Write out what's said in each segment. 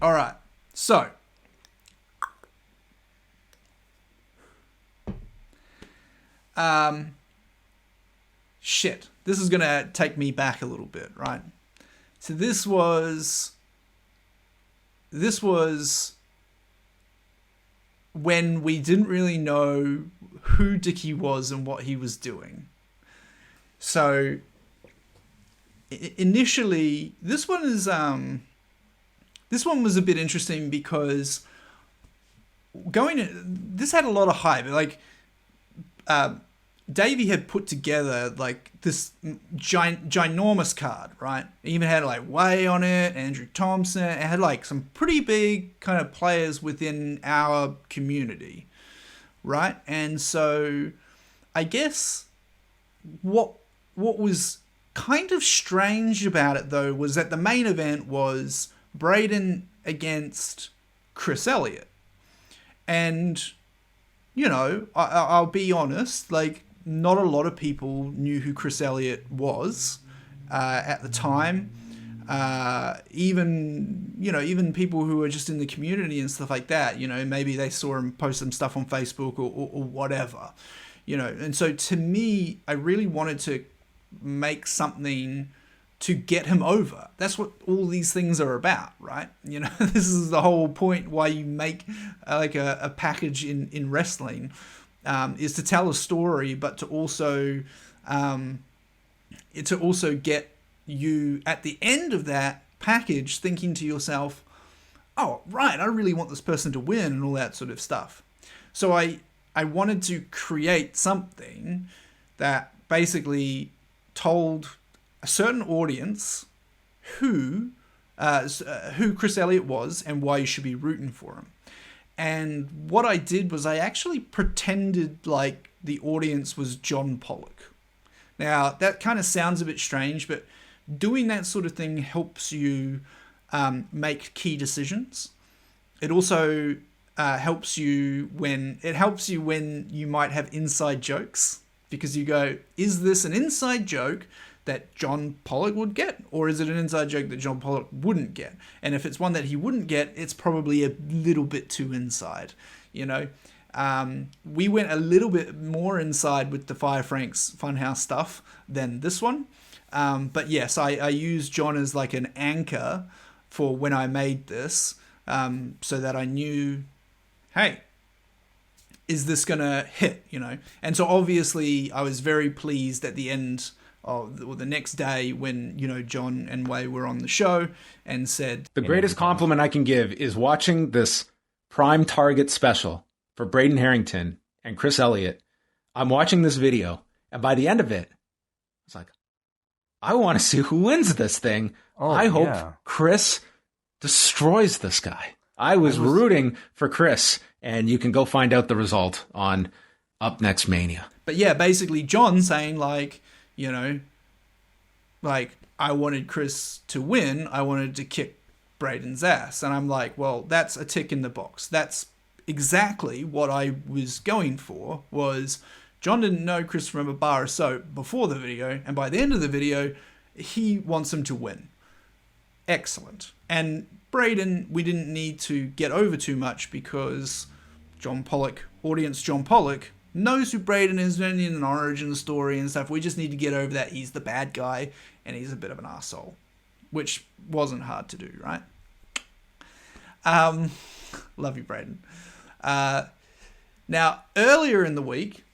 All right. So, shit. This is going to take me back a little bit, right? So this was when we didn't really know who Dickie was and what he was doing. So initially, this one was a bit interesting because this had a lot of hype. Like Davey had put together like this ginormous card, right? It even had like Way on it, Andrew Thompson. It had like some pretty big kind of players within our community, right? And so I guess what was kind of strange about it though was that the main event was Braden against Chris Elliot. And, you know, I'll be honest, like, not a lot of people knew who Chris Elliot was at the time. Even people who were just in the community and stuff like that, you know, maybe they saw him post some stuff on Facebook or whatever, you know. And so to me, I really wanted to make something to get him over. That's what all these things are about, right? You know, this is the whole point why you make like a package in wrestling, is to tell a story, but to also get you at the end of that package thinking to yourself, oh, right, I really want this person to win and all that sort of stuff. So I wanted to create something that basically told a certain audience who Chris Elliot was and why you should be rooting for him. And what I did was I actually pretended like the audience was John Pollock. Now, that kind of sounds a bit strange, but doing that sort of thing helps you make key decisions. It also helps you when you might have inside jokes, because you go, is this an inside joke that John Pollock would get, or is it an inside joke that John Pollock wouldn't get? And if it's one that he wouldn't get, it's probably a little bit too inside, you know. We went a little bit more inside with the Fire Franks Funhouse stuff than this one, but yes, I used John as like an anchor for when I made this, so that I knew, hey, is this gonna hit, you know? And so obviously I was very pleased at the end or the next day when, you know, John and Way were on the show and said, the greatest compliment I can give is watching this Prime Target special for Braden Herrington and Chris Elliott. I'm watching this video, and by the end of it, it's like, I want to see who wins this thing. I hope Chris destroys this guy. I was rooting for Chris, and you can go find out the result on upNXTMania. But yeah, basically John saying like, you know, like, I wanted Chris to win. I wanted to kick Braden's ass. And I'm like, well, that's a tick in the box. That's exactly what I was going for. Was John didn't know Chris from a bar of soap before the video, and by the end of the video, he wants him to win. Excellent. And Braden, we didn't need to get over too much because John Pollock, audience John Pollock, knows who Braden is in an origin story and stuff. We just need to get over that he's the bad guy and he's a bit of an arsehole, which wasn't hard to do, right? Love you, Braden. Now, earlier in the week,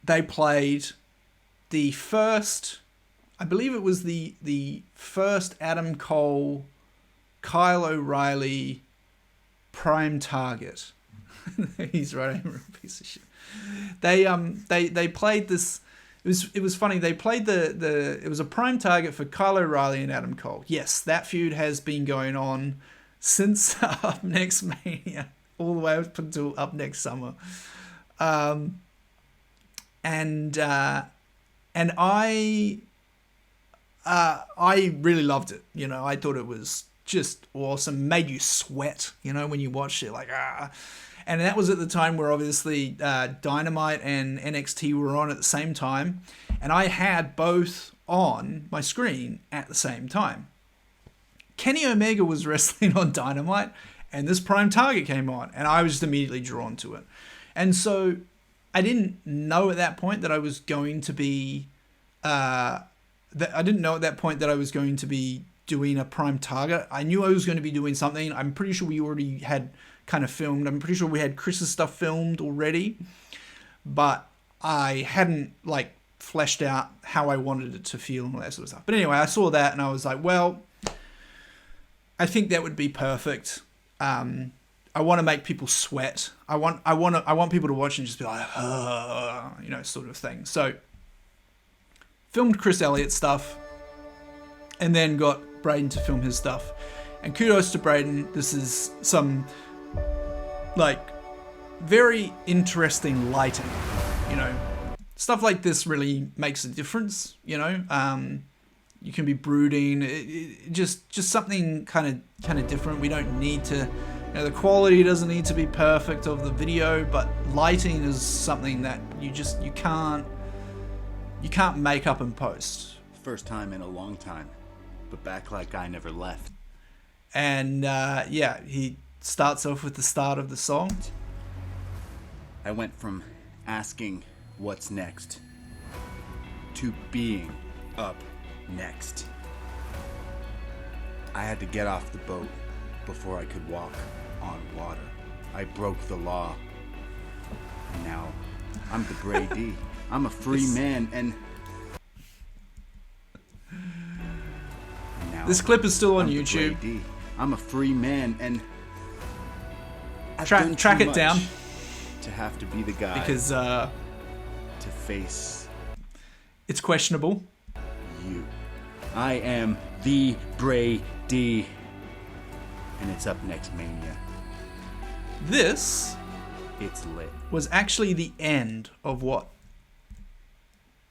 they played the first, I believe it was the first Adam Cole, Kyle O'Reilly Prime Target. He's right, I'm a piece of shit. They played this. It was funny. They played it was a Prime Target for Kyle O'Reilly and Adam Cole. Yes, that feud has been going on since upNXTMania, all the way up until up next summer. And I really loved it. You know, I thought it was just awesome. Made you sweat, you know, when you watched it, like, ah. And that was at the time where obviously Dynamite and NXT were on at the same time. And I had both on my screen at the same time. Kenny Omega was wrestling on Dynamite, and this Prime Target came on, and I was just immediately drawn to it. And so I didn't know at that point that I was going to be doing a Prime Target. I knew I was going to be doing something. I'm pretty sure we already had kind of filmed. I'm pretty sure we had Chris's stuff filmed already, but I hadn't like fleshed out how I wanted it to feel and all that sort of stuff. But anyway, I saw that and I was like, well, I think that would be perfect. I want to make people sweat. I want people to watch and just be like, sort of thing. So filmed Chris Elliott stuff and then got Braden to film his stuff. And kudos to Braden. This is some like very interesting lighting, stuff like this really makes a difference, you can be brooding, just something kind of different. We don't need to, the quality doesn't need to be perfect of the video, but lighting is something that you can't make up in post. First time in a long time, but back like I never left. And he starts off with the start of the song. I went from asking what's next to being up next. I had to get off the boat before I could walk on water. I broke the law. And now I'm the Brady. I'm a free man, and now this clip is still on YouTube. Brady. I'm a free man, and I've track it down to have to be the guy because to face it's questionable. You. I am the Brady, and it's upNXTMania. This It's lit. was actually the end of what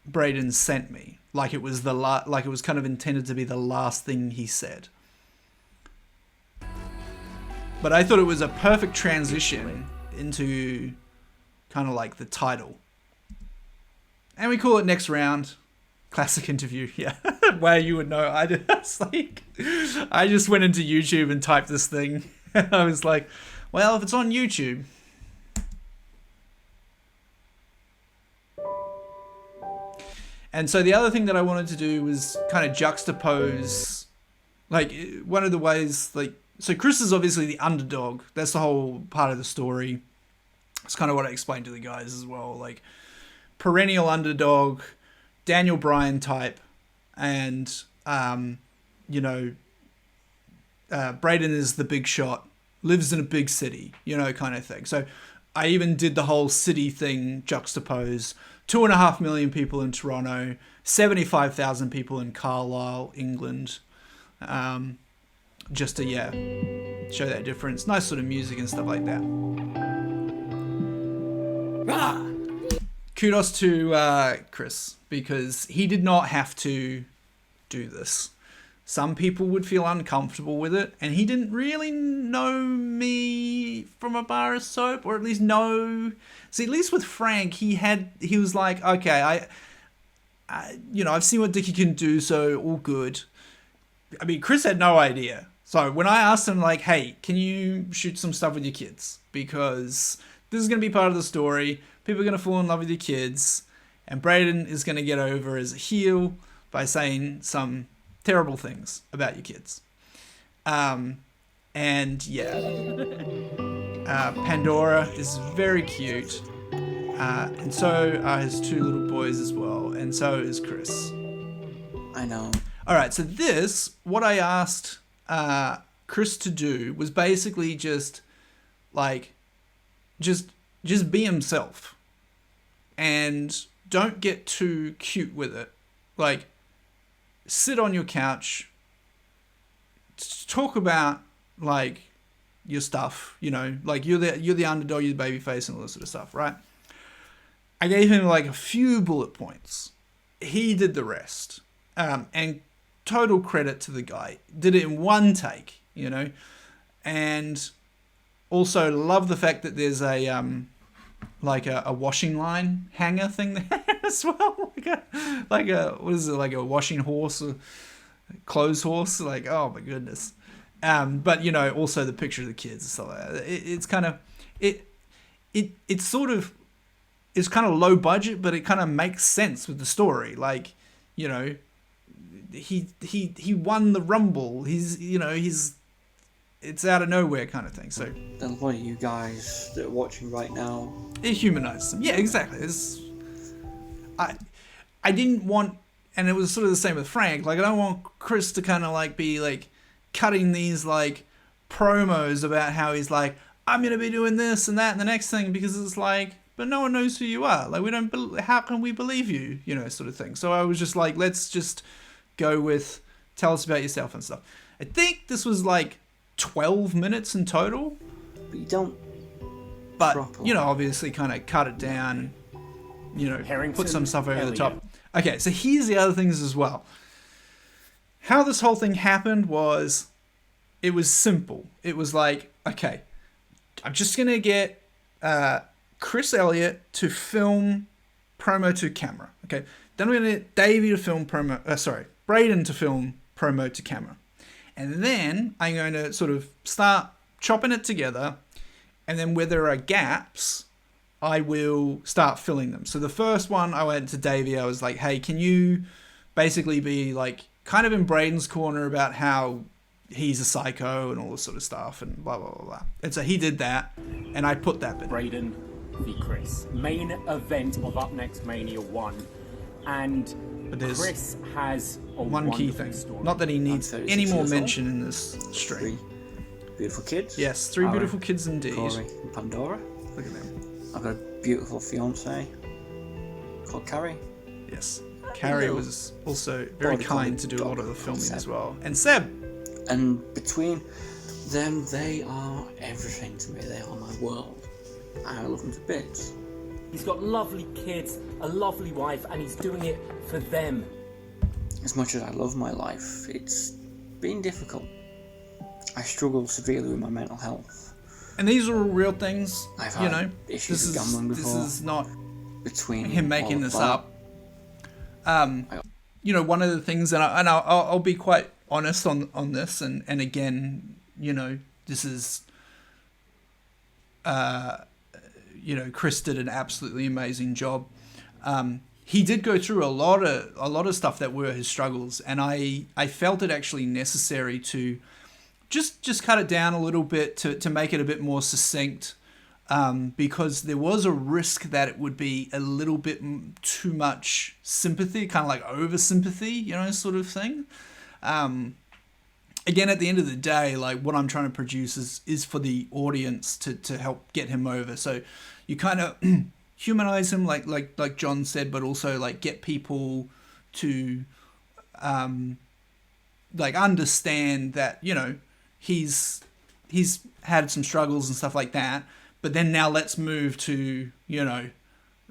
Braden sent me. Like it was like it was kind of intended to be the last thing he said. But I thought it was a perfect transition into kind of like the title. And we call it Next Round. Classic interview, yeah. Where you would know. I just went into YouTube and typed this thing. And I was like, well, if it's on YouTube. And so the other thing that I wanted to do was kind of juxtapose, like, one of the ways, like, so Chris is obviously the underdog. That's the whole part of the story. It's kind of what I explained to the guys as well. Like, perennial underdog, Daniel Bryan type, and, Braden is the big shot, lives in a big city, kind of thing. So I even did the whole city thing juxtapose. 2.5 million people in Toronto, 75,000 people in Carlisle, England. Just to, show that difference. Nice sort of music and stuff like that. Kudos to Chris, because he did not have to do this. Some people would feel uncomfortable with it, and he didn't really know me from a bar of soap, or at least know. See, at least with Frank, he was like, okay, I've seen what Dickie can do, so all good. I mean, Chris had no idea. So when I asked him, like, hey, can you shoot some stuff with your kids? Because this is going to be part of the story. People are going to fall in love with your kids. And Braden is going to get over as a heel by saying some terrible things about your kids. Pandora is very cute. And so are his two little boys as well. And so is Chris. I know. All right, so what I asked Chris to do was basically just be himself. And don't get too cute with it. Like, sit on your couch, talk about, like, your stuff, like you're the underdog, you're the babyface and all this sort of stuff, right? I gave him like a few bullet points. He did the rest. And total credit to the guy. Did it in one take, and also love the fact that there's a washing line hanger thing there as well. Like a what is it, like a washing horse? Or, clothes horse. Like, oh my goodness. But you know, also the picture of the kids and stuff like that. It's kind of it's sort of, it's kind of low budget, but it kind of makes sense with the story. Like, you know, he won the Rumble. It's out of nowhere kind of thing. So Then a lot of you guys that are watching right now, it humanizes them. Yeah, exactly. I didn't want, and it was sort of the same with Frank. Like, I don't want Chris to kind of like be like cutting these like promos about how he's like, I'm gonna be doing this and that and the next thing, because it's like, but no one knows who you are. Like, we don't. How can we believe you? You know, sort of thing. So I was just like, let's just go with tell us about yourself and stuff. I think this was like 12 minutes in total. but you don't. But, Properly. you know, obviously kind of cut it down, you know, Herrington, put some stuff over Elliot. the top. Okay, so here's the other things as well. How this whole thing happened was, it was simple. It was like, okay, I'm just going to get Chris Elliot to film promo to camera. Okay, then we're going to get Davey to film Braden to film promo to camera. And then I'm going to sort of start chopping it together. And then where there are gaps, I will start filling them. So the first one, I went to Davey. I was like, hey, can you basically be like kind of in Braden's corner about how he's a psycho and all this sort of stuff and blah, blah, blah, blah. And so he did that, and I put that bit. Braden v Chris. Main event of upNXTMania 1. And But there's Chris has a one key wonderful thing. story. Not that he needs I'm 36 any more years old. mention in this stream. 3 beautiful kids. Yes, 3 Aaron, beautiful kids indeed. Corey and Pandora. Look at them. I've got a beautiful fiance called Carrie. Yes. Carrie was also very Border kind collie to do a lot of the dog filming called as Seb. well. And Seb. And between them, they are everything to me. They are my world. I love them to bits. He's got lovely kids, a lovely wife, and he's doing it for them. As much as I love my life, it's been difficult. I struggle severely with my mental health. And these are all real things, I've you had know. issues with gambling before. This is not Between him all making of this that, up. You know, one of the things, and I'll be quite honest on this, and again, you know, this is, you know, Chris did an absolutely amazing job. He did go through a lot of stuff that were his struggles, and I felt it actually necessary to just cut it down a little bit to make it a bit more succinct, because there was a risk that it would be a little bit too much sympathy, kind of like over sympathy, you know, sort of thing. Again, at the end of the day, like, what I'm trying to produce is for the audience to help get him over. So you kind of humanize him, like John said, but also like get people to like understand that, you know, he's had some struggles and stuff like that. But then now let's move to, you know,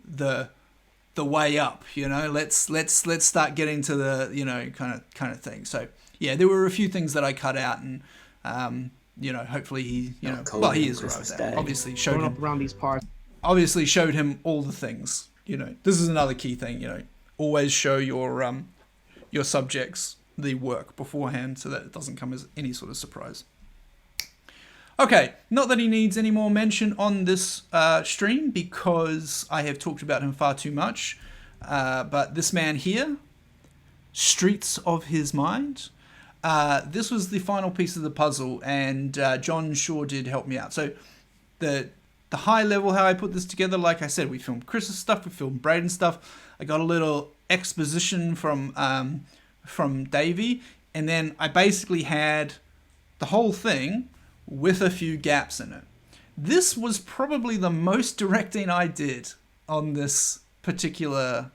the way up. You know, let's start getting to the, you know, kind of thing. So yeah, there were a few things that I cut out, and you know, hopefully he, you know, well, he is right with that. Obviously showed him around these parts. Obviously showed him all the things. You know, this is another key thing. You know, always show your subjects the work beforehand, so that it doesn't come as any sort of surprise. Okay, not that he needs any more mention on this stream, because I have talked about him far too much. But this man here, Streets of His Mind, this was the final piece of the puzzle, and John sure did help me out. So the high level, how I put this together, like I said, we filmed Chris's stuff, we filmed Braden's stuff. I got a little exposition from Davey, and then I basically had the whole thing with a few gaps in it. This was probably the most directing I did on this particular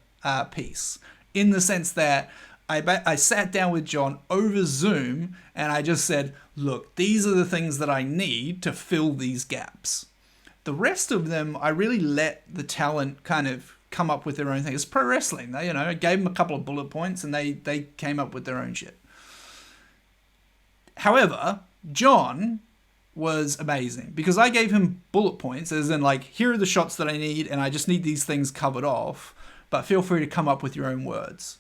piece, in the sense that I sat down with John over Zoom and I just said, look, these are the things that I need to fill these gaps. The rest of them, I really let the talent kind of come up with their own thing. It's pro wrestling. You know, I gave them a couple of bullet points and they came up with their own shit. However, John was amazing, because I gave him bullet points, as in like, here are the shots that I need, and I just need these things covered off, but feel free to come up with your own words.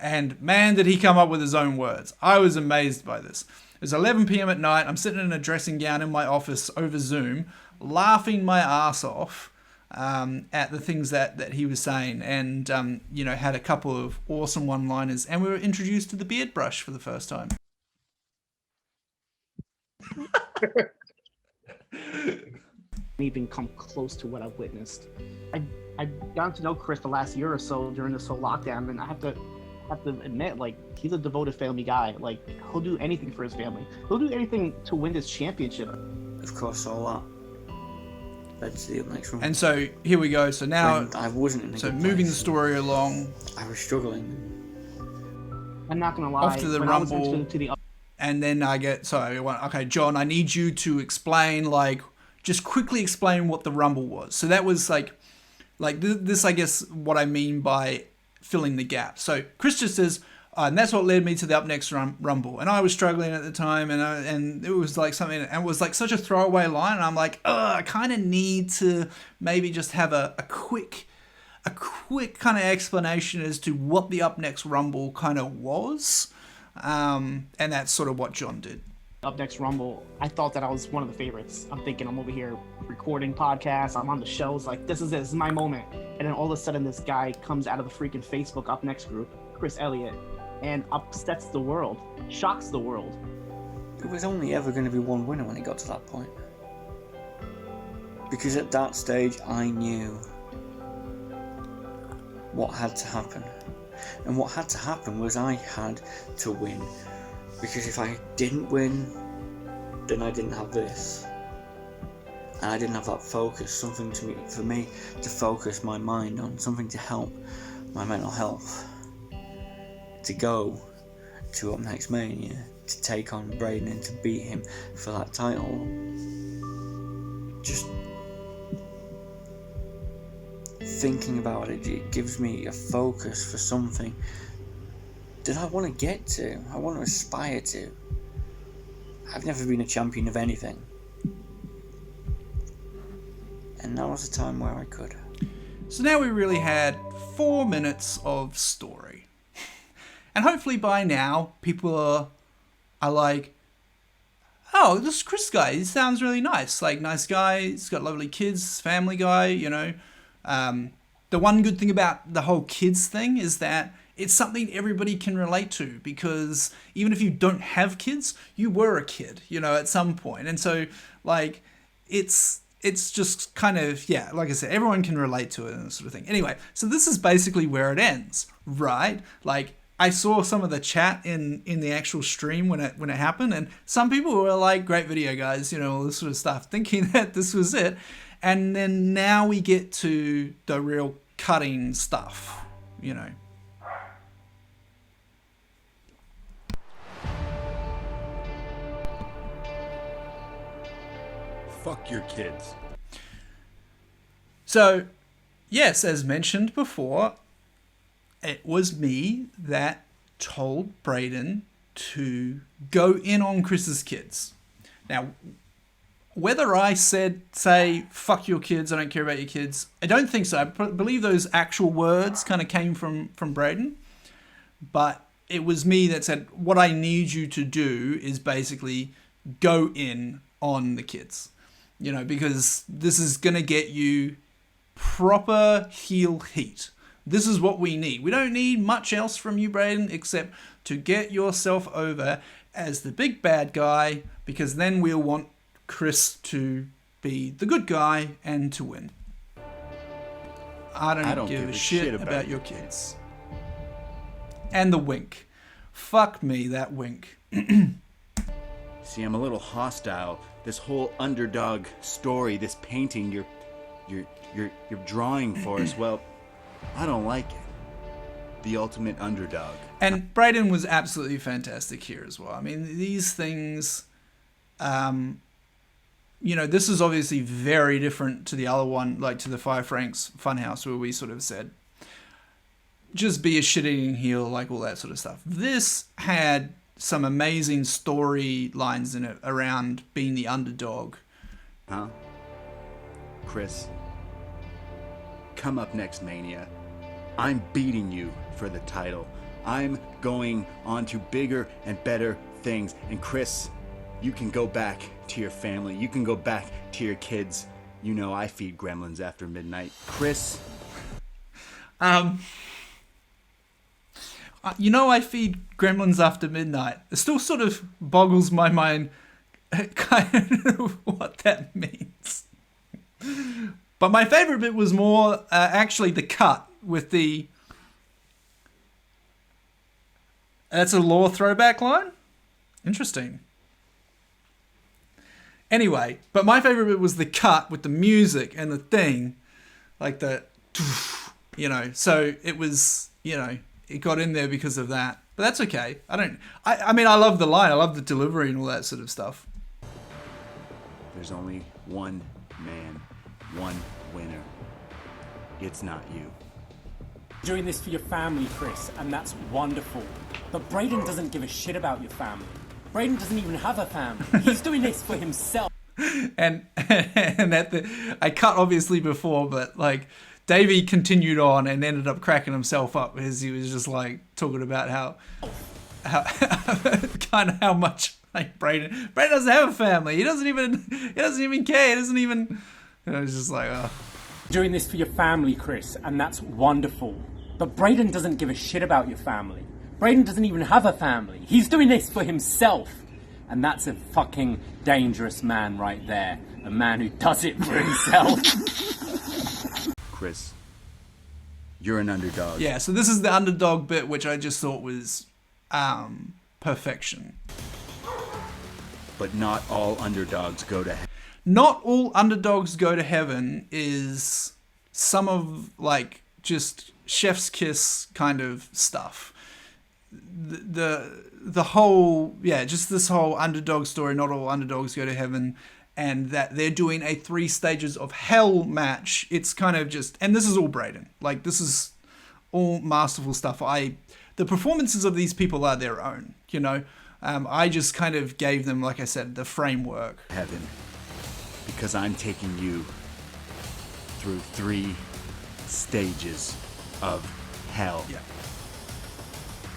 And man, did he come up with his own words. I was amazed by this. It was 11 p.m. at night. I'm sitting in a dressing gown in my office over Zoom, laughing my ass off at the things that he was saying, and had a couple of awesome one-liners. And we were introduced to the beard brush for the first time. Even come close to what I've witnessed. I've gotten to know Chris the last year or so during this whole lockdown, and I have to admit, like, he's a devoted family guy. Like, he'll do anything for his family. He'll do anything to win this championship. Of course, all that led to the upNXT Rumble. And so here we go. So now, When I wasn't in a so good moving the place, story along. I was struggling. I'm not gonna lie. Off to the when I was Rumble. into the And then I get, okay, John, I need you to explain, just quickly explain what the Rumble was. So that was this, I guess, what I mean by filling the gap. So Chris just says, and that's what led me to the upNXT Rumble. And I was struggling at the time, and it was like something, and it was like such a throwaway line. And I'm like, I kind of need to maybe just have a quick kind of explanation as to what the upNXT Rumble kind of was. And that's sort of what John did. upNXT Rumble, I thought that I was one of the favorites. I'm thinking I'm over here recording podcasts, I'm on the shows, like, this is my moment. And then all of a sudden this guy comes out of the freaking Facebook upNXT group, Chris Elliot, and upsets the world, shocks the world. There was only ever going to be one winner when it got to that point. Because at that stage I knew what had to happen. And what had to happen was I had to win. Because if I didn't win, then I didn't have this. And I didn't have that focus, something for me to focus my mind on, something to help my mental health. To go to upNXTMania, to take on Braden and to beat him for that title. Just thinking about it, it gives me a focus for something that I want to get to, I want to aspire to. I've never been a champion of anything. And now was a time where I could. So now we really had 4 minutes of story. And hopefully by now, people are like, oh, this Chris guy, he sounds really nice. Like, nice guy, he's got lovely kids, family guy, The one good thing about the whole kids thing is that it's something everybody can relate to, because even if you don't have kids, you were a kid, at some point. And so, like, it's just kind of, like I said, everyone can relate to it and that sort of thing. Anyway, so this is basically where it ends, right? Like, I saw some of the chat in the actual stream when it happened, and some people were like, great video, guys, all this sort of stuff, thinking that this was it. And then now we get to the real cutting stuff, Fuck your kids. So, yes, as mentioned before, it was me that told Braden to go in on Chris's kids. Now, whether I say, fuck your kids, I don't care about your kids, I don't think so. I believe those actual words kind of came from Braden. But it was me that said, what I need you to do is basically go in on the kids. Because this is going to get you proper heel heat. This is what we need. We don't need much else from you, Braden, except to get yourself over as the big bad guy, because then we'll want Chris to be the good guy and to win. I don't give a shit about your kids. And the wink. Fuck me, that wink. See, I'm a little hostile. This whole underdog story, this painting you're drawing for us, well, I don't like it. The ultimate underdog. And Braden was absolutely fantastic here as well. I mean, these things, this is obviously very different to the other one, like to the Five Franks Funhouse, where we sort of said, just be a shit-eating heel, like all that sort of stuff. This had some amazing storylines in it around being the underdog. Huh? Chris, come upNXTMania. I'm beating you for the title. I'm going on to bigger and better things. And Chris, you can go back to your family. You can go back to your kids. You know I feed gremlins after midnight. Chris. You know I feed gremlins after midnight. It still sort of boggles my mind kind of what that means. But my favorite bit was more actually the cut with the... That's a lore throwback line? Interesting. Anyway, but my favorite bit was the cut with the music and the thing. Like the... You know, so it was, you know, it got in there because of that. But that's okay. I mean, I love the line. I love the delivery and all that sort of stuff. There's only one man, one winner. It's not you. Doing this for your family, Chris, and that's wonderful. But Braden doesn't give a shit about your family. Braden doesn't even have a family. He's doing this for himself. And I cut obviously before, but like Davey continued on and ended up cracking himself up because he was just like talking about how kind of how much like Braden doesn't have a family. He doesn't even care. He doesn't even. And I was just like, oh. Doing this for your family, Chris, and that's wonderful. But Braden doesn't give a shit about your family. Braden doesn't even have a family. He's doing this for himself. And that's a fucking dangerous man right there. A man who does it for himself. Chris, you're an underdog. Yeah, so this is the underdog bit, which I just thought was perfection. But not all underdogs go to heaven. Not all underdogs go to heaven is some of like just chef's kiss kind of stuff. The whole, yeah, just this whole underdog story, not all underdogs go to heaven, and that they're doing a 3 stages of hell match. It's kind of just, and this is all Braden. Like, this is all masterful stuff. The performances of these people are their own, you know. I just kind of gave them, like I said, the framework. Heaven. Because I'm taking you through 3 stages of hell. Yeah.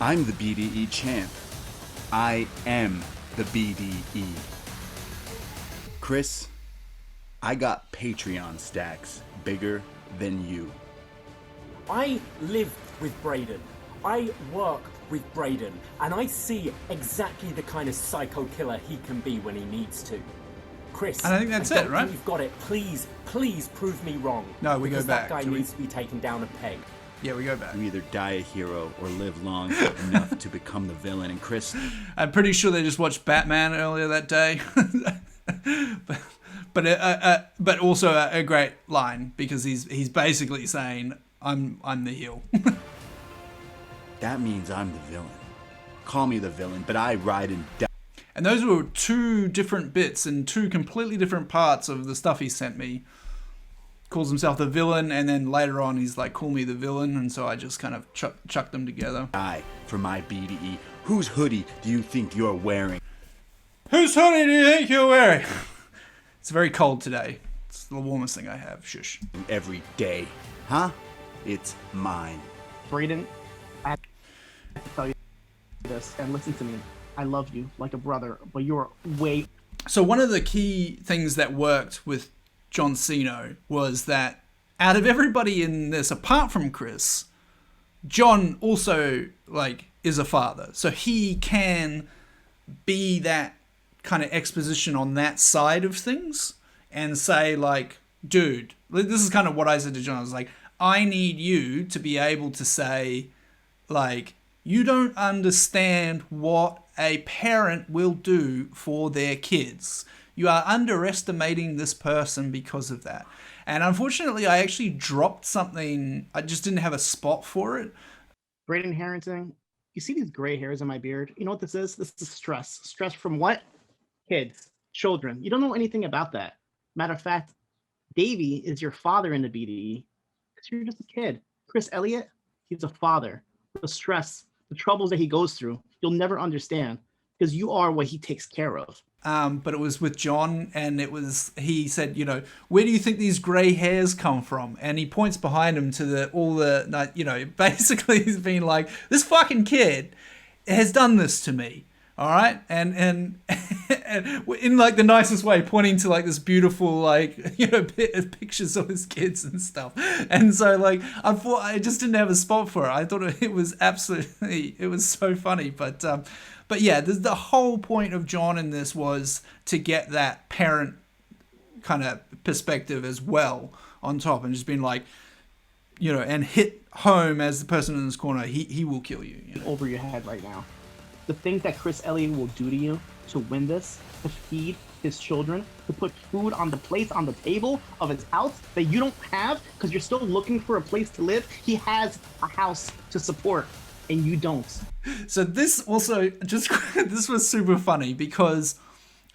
I'm the BDE champ. I am the BDE. Chris, I got Patreon stacks bigger than you. I live with Braden. I work with Braden. And I see exactly the kind of psycho killer he can be when he needs to. Chris, and I think that's it, right? You've got it. Please prove me wrong. No, we go back. That guy needs to be taken down a peg. Yeah, we go back. You either die a hero or live long enough to become the villain. And Chris, I'm pretty sure they just watched Batman earlier that day. but also a great line because he's basically saying I'm the heel. That means I'm the villain. Call me the villain, but I ride and die. And those were 2 different bits and 2 completely different parts of the stuff he sent me. Calls himself the villain, and then later on he's like, call me the villain, and so I just kind of chucked them together. Die for my BDE. Whose hoodie do you think you're wearing? Whose hoodie do you think you're wearing? It's very cold today. It's the warmest thing I have. Shush. Every day. Huh? It's mine. Braden, I have to tell you this, and listen to me. I love you like a brother, but you're way... So one of the key things that worked with John Cena was that out of everybody in this, apart from Chris, John also like is a father. So he can be that kind of exposition on that side of things and say like, dude, this is kind of what I said to John. I was like, I need you to be able to say like, you don't understand what a parent will do for their kids. You are underestimating this person because of that. And unfortunately, I actually dropped something. I just didn't have a spot for it. Braden Herrington, you see these gray hairs in my beard? You know what this is? This is stress. Stress from what? Kids, children. You don't know anything about that. Matter of fact, Davey is your father in the BDE because you're just a kid. Chris Elliot, he's a father. The stress, the troubles that he goes through, you'll never understand because you are what he takes care of. but it was with John, and he said, you know, where do you think these grey hairs come from? And he points behind him to basically he's been like, this fucking kid has done this to me. All right, and in like the nicest way, pointing to like this beautiful, like, you know, pictures of his kids and stuff. And so like I just didn't have a spot for it. I thought it was so funny. But yeah, the whole point of John in this was to get that parent kind of perspective as well on top, and just being like, you know, and hit home as the person in this corner. He will kill you, you know? Over your head right now. The things that Chris Elliott will do to you to win this, to feed his children, to put food on the plates on the table of his house that you don't have because you're still looking for a place to live. He has a house to support and you don't. So this also this was super funny because,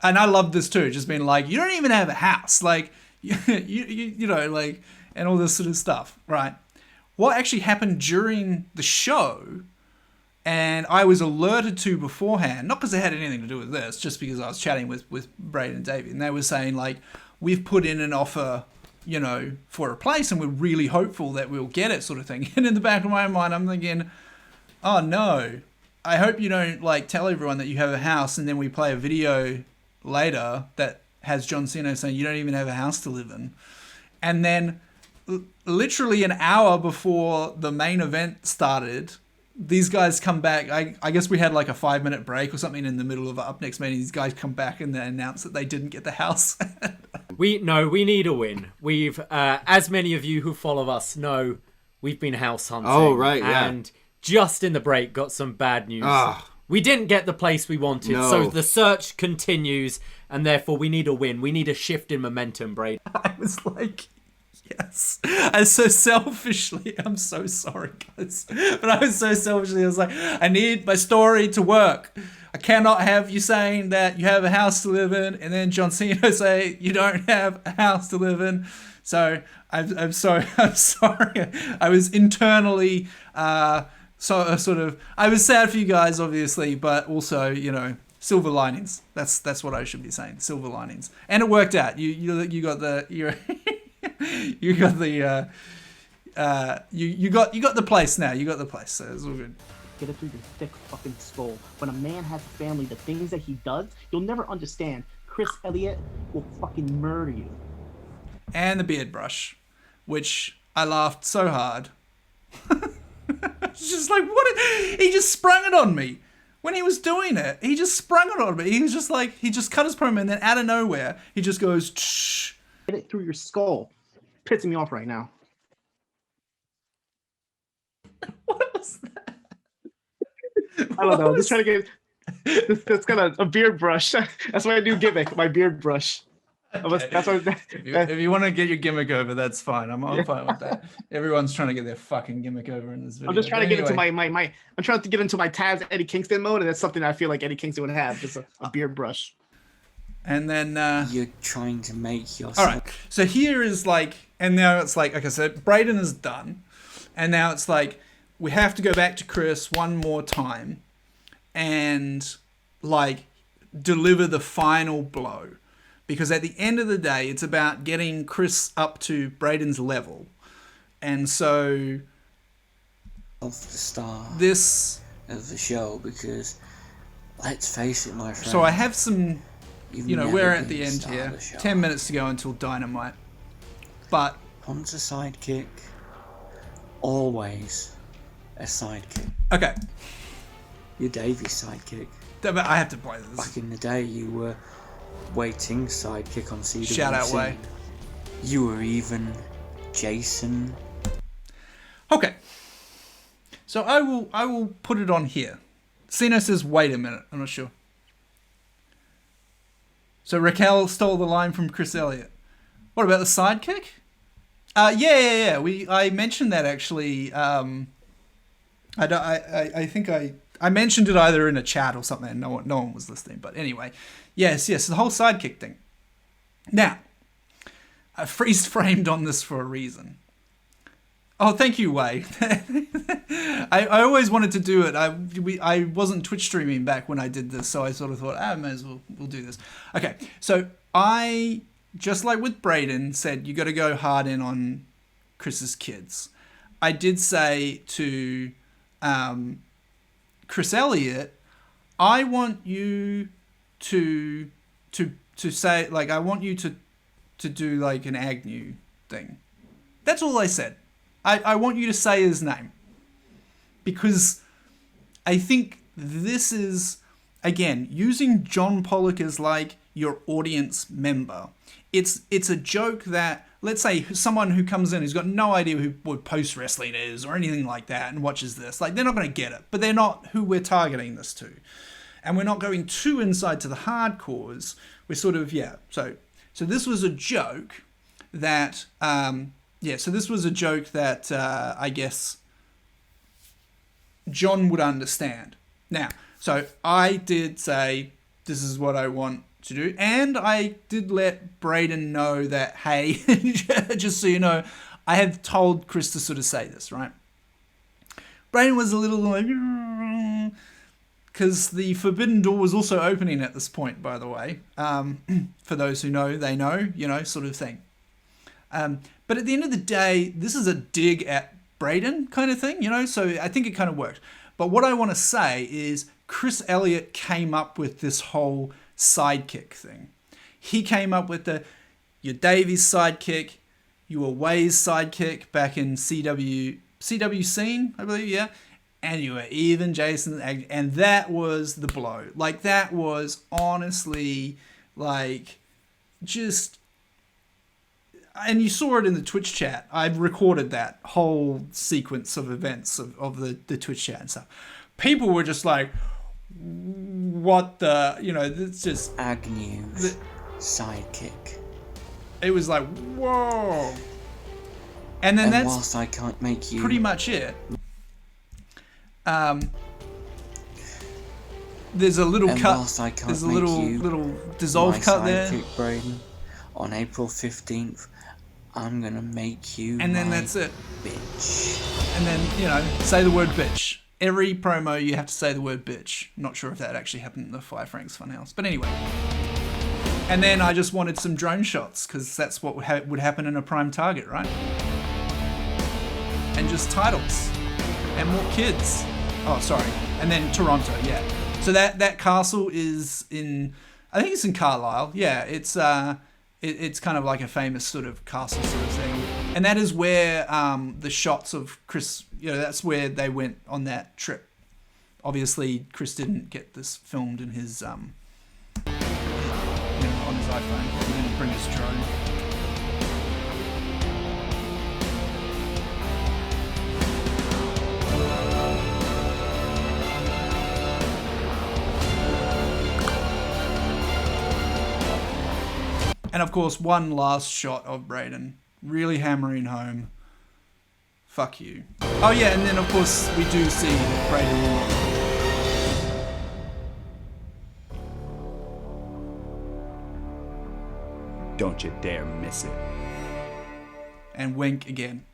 and I love this too, just being like, you don't even have a house, like you know, like, and all this sort of stuff, right? What actually happened during the show, and I was alerted to beforehand, not because it had anything to do with this, just because I was chatting with Braden and David, and they were saying, like, we've put in an offer, you know, for a place, and we're really hopeful that we'll get it, sort of thing. And in the back of my mind, I'm thinking, oh no, I hope you don't, like, tell everyone that you have a house, and then we play a video later that has John Cena saying you don't even have a house to live in. And then literally an hour before the main event started, these guys come back. I guess we had like a 5-minute break or something in the middle of upNXTMania. These guys come back and they announce that they didn't get the house. We need a win. We've, as many of you who follow us know, we've been house hunting. Oh, right, yeah. And just in the break got some bad news. Ah. We didn't get the place we wanted, No. so the search continues, and therefore we need a win. We need a shift in momentum, Braden. I was like, yes. And so selfishly, I'm so sorry, guys. But I was so selfishly, I was like, I need my story to work. I cannot have you saying that you have a house to live in, and then John Cena say you don't have a house to live in. So I'm sorry. I'm sorry. I was internally I was sad for you guys, obviously, but also, you know, silver linings. That's what I should be saying. Silver linings, and it worked out. You got the you got the place now. You got the place. So it's all good. Get it through your thick fucking skull. When a man has a family, the things that he does, you'll never understand. Chris Elliott will fucking murder you. And the beard brush, which I laughed so hard. It's just like, he just sprung it on me. When he was doing it, he just sprung it on me. He was just like, he just cut his promo, and then out of nowhere, he just goes, shh. Get it through your skull. Pissing me off right now. What was that? I don't know. I'm just trying to get. That's got a beard brush. That's my new gimmick. My beard brush. Okay. If you want to get your gimmick over, that's fine. I'm fine with that. Everyone's trying to get their fucking gimmick over in this video. I'm just trying to get into my I'm trying to get into my Taz Eddie Kingston mode, and that's something I feel like Eddie Kingston would have, just a beard brush. And then you're trying to make yourself. All right. So here is like, and now it's like, okay, so Braden is done, and now it's like we have to go back to Chris one more time, and like deliver the final blow. Because at the end of the day, it's about getting Chris up to Braden's level. And so Of the star this of the show, because let's face it, my friend. So I have some, you've you know, never we're been at the the end star here. of the show. 10 minutes to go until Dynamite. But Once a sidekick, always a sidekick. okay, You're Davey's sidekick. I have to play this. Back in the day, you were waiting sidekick on CWC. Shout out Way. You were even Jason. Okay. So I will put it on here. Cena says, wait a minute. I'm not sure. So Raquel stole the line from Chris Elliott. What about the sidekick? Yeah. I mentioned that actually. I think I mentioned it either in a chat or something, and no one was listening. But anyway, yes, the whole sidekick thing. Now, I freeze framed on this for a reason. Oh, thank you, Wei. I always wanted to do it. I wasn't Twitch streaming back when I did this, so I sort of thought, I may as well we'll do this. Okay, so I, just like with Braden, said you got to go hard in on Chris's kids. I did say to Chris Elliot, I want you to say, like, I want you to do like an Agnew thing. That's all I said. I want you to say his name, because I think this is, again, using John Pollock as like your audience member. It's a joke that, let's say someone who comes in who's got no idea what post wrestling is or anything like that and watches this, like, they're not going to get it, but they're not who we're targeting this to. And we're not going too inside to the hardcores. We're sort of, So this was a joke that, so this was a joke that I guess John would understand. Now, so I did say, this is what I want to do. And I did let Braden know that, hey, just so you know, I have told Chris to sort of say this, right? Braden was a little like, because the Forbidden Door was also opening at this point, by the way. For those who know, they know, sort of thing. But at the end of the day, this is a dig at Braden kind of thing, so I think it kind of worked. But what I want to say is Chris Elliot came up with this whole sidekick thing. He came up with your Davies sidekick, you were Wei's sidekick back in CW Scene, I believe, yeah. And you were even Jason, and that was the blow. Like, that was honestly, like, just... And you saw it in the Twitch chat. I've recorded that whole sequence of events of the Twitch chat and stuff. People were just like, what the... it's just... Agnew's sidekick. It was like, whoa. And then that's whilst I can't make you... pretty much it. There's a little cut. There's a little dissolve cut there. Braden, on April 15th, I'm gonna make you. And then that's it. Bitch. And then say the word bitch. Every promo you have to say the word bitch. Not sure if that actually happened in the Five Franks Funhouse, but anyway. And then I just wanted some drone shots because that's what would happen in a prime target, right? And just titles and more kids. Oh, sorry. And then Toronto, yeah. So that castle is in, I think it's in Carlisle. Yeah, it's kind of like a famous sort of castle sort of thing. And that is where the shots of Chris, that's where they went on that trip. Obviously, Chris didn't get this filmed in his, on his iPhone. He didn't bring his drone. And of course, one last shot of Braden really hammering home, fuck you. Oh yeah, and then of course we do see Braden. Don't you dare miss it. And wink again.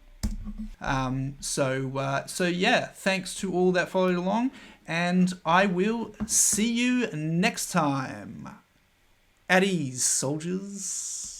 So yeah, thanks to all that followed along, and I will see you next time. At ease, soldiers.